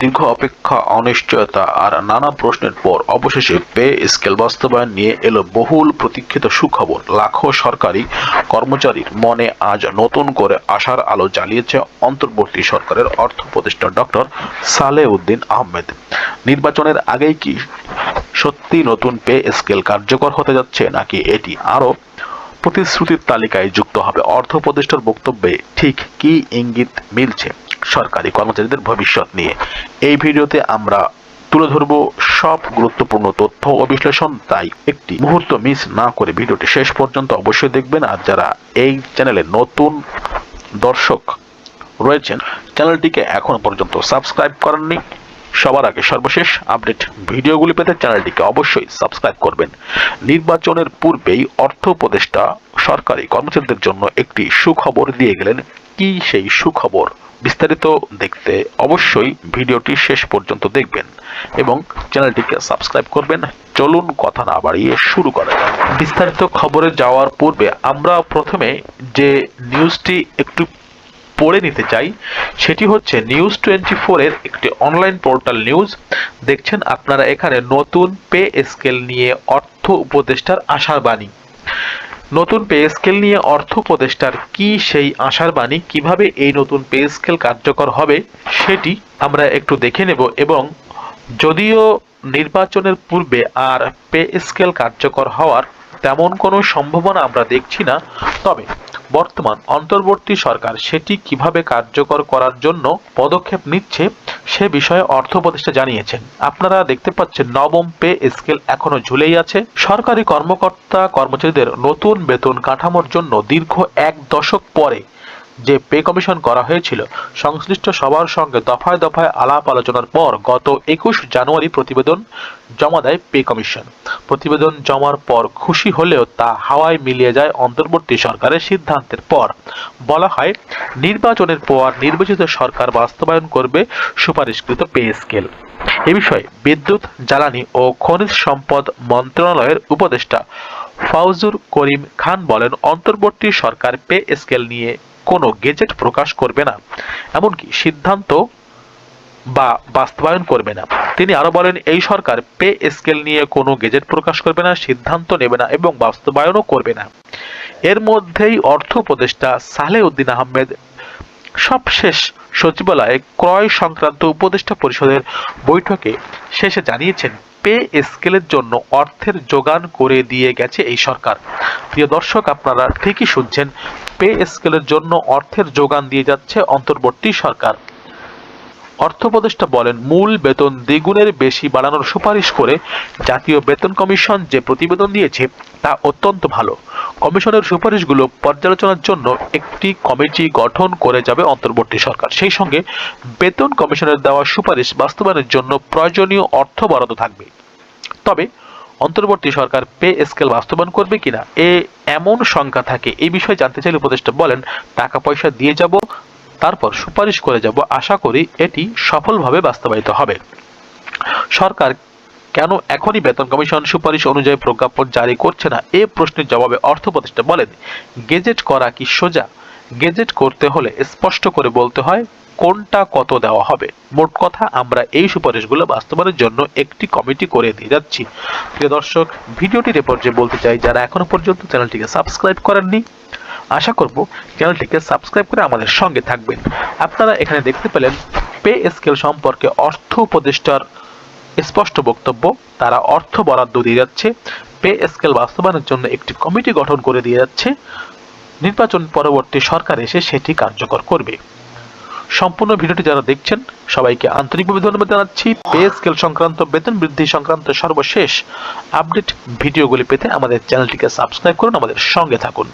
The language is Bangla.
দীর্ঘ অপেক্ষা, অনিশ্চয়তা আর নানা প্রশ্নের পর অবশেষে পে স্কেল বাস্তবায়ন নিয়ে এলো বহুল প্রতীক্ষিত সুখবর। লাখো সরকারি কর্মচারীর মনে আজ নতুন করে আশার আলো জ্বালিয়েছে অন্তর্বর্তী সরকারের অর্থ উপদেষ্টা ডক্টর সালেউদ্দিন আহমেদ। নির্বাচনের আগেই কি সত্যি নতুন পে স্কেল কার্যকর হতে যাচ্ছে, নাকি এটি আরও প্রতিশ্রুতির তালিকায় যুক্ত হবে? অর্থ উপদেষ্টার বক্তব্যে ঠিক কী ইঙ্গিত মিলছে সরকারি কর্মচারীদের ভবিষ্যৎ নিয়ে? এই ভিডিওতে আমরা তুলে ধরব সব গুরুত্বপূর্ণ তথ্য ও বিশ্লেষণ, তাই একটি মুহূর্ত মিস না করে ভিডিওটি শেষ পর্যন্ত অবশ্যই দেখবেন। আর যারা এই চ্যানেলে নতুন দর্শক রয়েছেন, চ্যানেলটিকে এখনো পর্যন্ত সাবস্ক্রাইব করেননি, সবার আগে সর্বশেষ আপডেট ভিডিওগুলি পেতে চ্যানেলটিকে অবশ্যই সাবস্ক্রাইব করবেন। নির্বাচনের পূর্বেই অর্থ উপদেষ্টা সরকারি কর্মচারীদের জন্য একটি সুখবর দিয়ে গেলেন। কি সেই সুখবর? বিস্তারিত দেখতে অবশ্যই ভিডিওটি শেষ পর্যন্ত দেখবেন এবং চ্যানেলটিকে সাবস্ক্রাইব করবেন। চলুন কথা না বাড়িয়ে শুরু করা যাক। বিস্তারিত খবরে যাওয়ার পূর্বে আমরা প্রথমে যে নিউজটি একটু পড়ে নিতে চাই, সেটি হচ্ছে নিউজ24 এর একটি অনলাইন পোর্টাল নিউজ। দেখছেন আপনারা এখানে নতুন পে স্কেল নিয়ে অর্থ উপদেষ্টার আশার বাণী। নতুন পে স্কেল নিয়ে অর্থ উপদেষ্টার কি সেই আশার বাণী, কিভাবে এই নতুন পে স্কেল কার্যকর হবে সেটি আমরা একটু দেখে নেব। এবং যদিও নির্বাচনের পূর্বে আর পে স্কেল কার্যকর হওয়ার তেমন কোনো সম্ভাবনা আমরা দেখছি না, তবে বর্তমান অন্তর্বর্তী সরকার সেটি কিভাবে কার্যকর করার জন্য পদক্ষেপ নিচ্ছে সে বিষয়ে অর্থ উপদেষ্টা জানিয়েছেন। আপনারা দেখতে পাচ্ছেন নবম পে স্কেল এখনো ঝুলেই আছে। সরকারি কর্মকর্তা কর্মচারীদের নতুন বেতন কাঠামোর জন্য দীর্ঘ 1 দশক পরে যে পে কমিশন করা হয়েছিল, সংশ্লিষ্ট সবার সঙ্গে দফায় দফায় আলাপ আলোচনার পর গত 21 জানুয়ারি প্রতিবেদন জমা দেয় পে কমিশন। প্রতিবেদন জমার পর খুশি হলেও তা হাওয়ায় মিলিয়ে যায় অন্তর্বর্তী সরকারের সিদ্ধান্তের পর। বলা হয়, নির্বাচনের পর নির্বাচিত সরকার বাস্তবায়ন করবে সুপারিশকৃত পে স্কেল। এ বিষয়ে বিদ্যুৎ, জ্বালানি ও খনিজ সম্পদ মন্ত্রণালয়ের উপদেষ্টা ফাউজুর করিম খান বলেন, অন্তর্বর্তী সরকার পে স্কেল নিয়ে কোনো গেজেট প্রকাশ করবে না, এমনকি সিদ্ধান্ত বা বাস্তবায়ন করবে না। তিনি আরো বলেন, এই সরকার পে স্কেল নিয়ে কোনো গেজেট প্রকাশ করবে না, সিদ্ধান্ত নেবে না এবং বাস্তবায়নও করবে না। এর মধ্যেই অর্থ উপদেষ্টা সালেউদ্দিন আহমেদ সবশেষ সচিবালয়ে ক্রয় সংক্রান্ত উপদেষ্টা পরিষদের বৈঠকে শেষে জানিয়েছেন, পে স্কেলের জন্য অর্থের যোগান করে দিয়ে গেছে এই সরকার। প্রিয় দর্শক, আপনারা ঠিকই শুনছেন, পে স্কেলের জন্য অর্থের যোগান দিয়ে যাচ্ছে অন্তর্বর্তী সরকার। অর্থ উপদেষ্টা বলেন, মূল বেতন দ্বিগুণের বেশি বাড়ানোর সুপারিশ করে জাতীয় বেতন কমিশন যে প্রতিবেদন দিয়েছে তা অত্যন্ত ভালো। কমিশনের সুপারিশগুলো পর্যালোচনার জন্য একটি কমিটি গঠন করে যাবে অন্তর্বর্তী সরকার। সেই সঙ্গে বেতন কমিশনের দেওয়া সুপারিশ বাস্তবায়নের জন্য প্রয়োজনীয় অর্থ বরাদ্দ থাকবে। তবে অন্তর্বর্তী সরকার পে স্কেল বাস্তবায়ন করবে কিনা এমন শঙ্কা থাকে। এই বিষয়ে জানতে চাইলে উপদেষ্টা বলেন, টাকা পয়সা দিয়ে যাব, তারপর সুপারিশ করে যাব, আশা করি এটি সফলভাবে বাস্তবায়িত হবে। সরকার কেন এখনই বেতন কমিশন সুপারিশ অনুযায়ী প্রজ্ঞাপন জারি করছে না, এ প্রশ্নের জবাবে অর্থ উপদেষ্টা বলেন, গেজেট করা কি সোজা? গেজেট করতে হলে স্পষ্ট করে বলতে হয় কোনটা কত দেওয়া হবে। মোট কথা, আমরা এই সুপারিশগুলো বাস্তবায়নের জন্য একটি কমিটি করে দিয়ে যাচ্ছি। প্রিয় দর্শক, ভিডিওটির এ পর্যায়ে বলতে চাই, যারা এখনো পর্যন্ত চ্যানেলটিকে সাবস্ক্রাইব করেননি, আশা করব চ্যানেলটিকে সাবস্ক্রাইব করে আমাদের সঙ্গে থাকবেন। আপনারা এখানে দেখতে পেলেন পে স্কেল সম্পর্কে অর্থ উপদেষ্টার স্পষ্ট বক্তব্য। তারা অর্থ বরাদ্দ দিয়ে যাচ্ছে, পে স্কেল বাস্তবায়নের জন্য একটি কমিটি গঠন করে দিয়ে যাচ্ছে, নির্বাচন পরবর্তী সরকার এসে সেটি কার্যকর করবে। সম্পূর্ণ ভিডিওটি যারা দেখছেন সবাইকে আন্তরিকভাবে ধন্যবাদ জানাচ্ছি। পে স্কেল সংক্রান্ত, বেতন বৃদ্ধি সংক্রান্ত সর্বশেষ আপডেট ভিডিওগুলি পেতে আমাদের চ্যানেলটিকে সাবস্ক্রাইব করুন, আমাদের সঙ্গে থাকুন।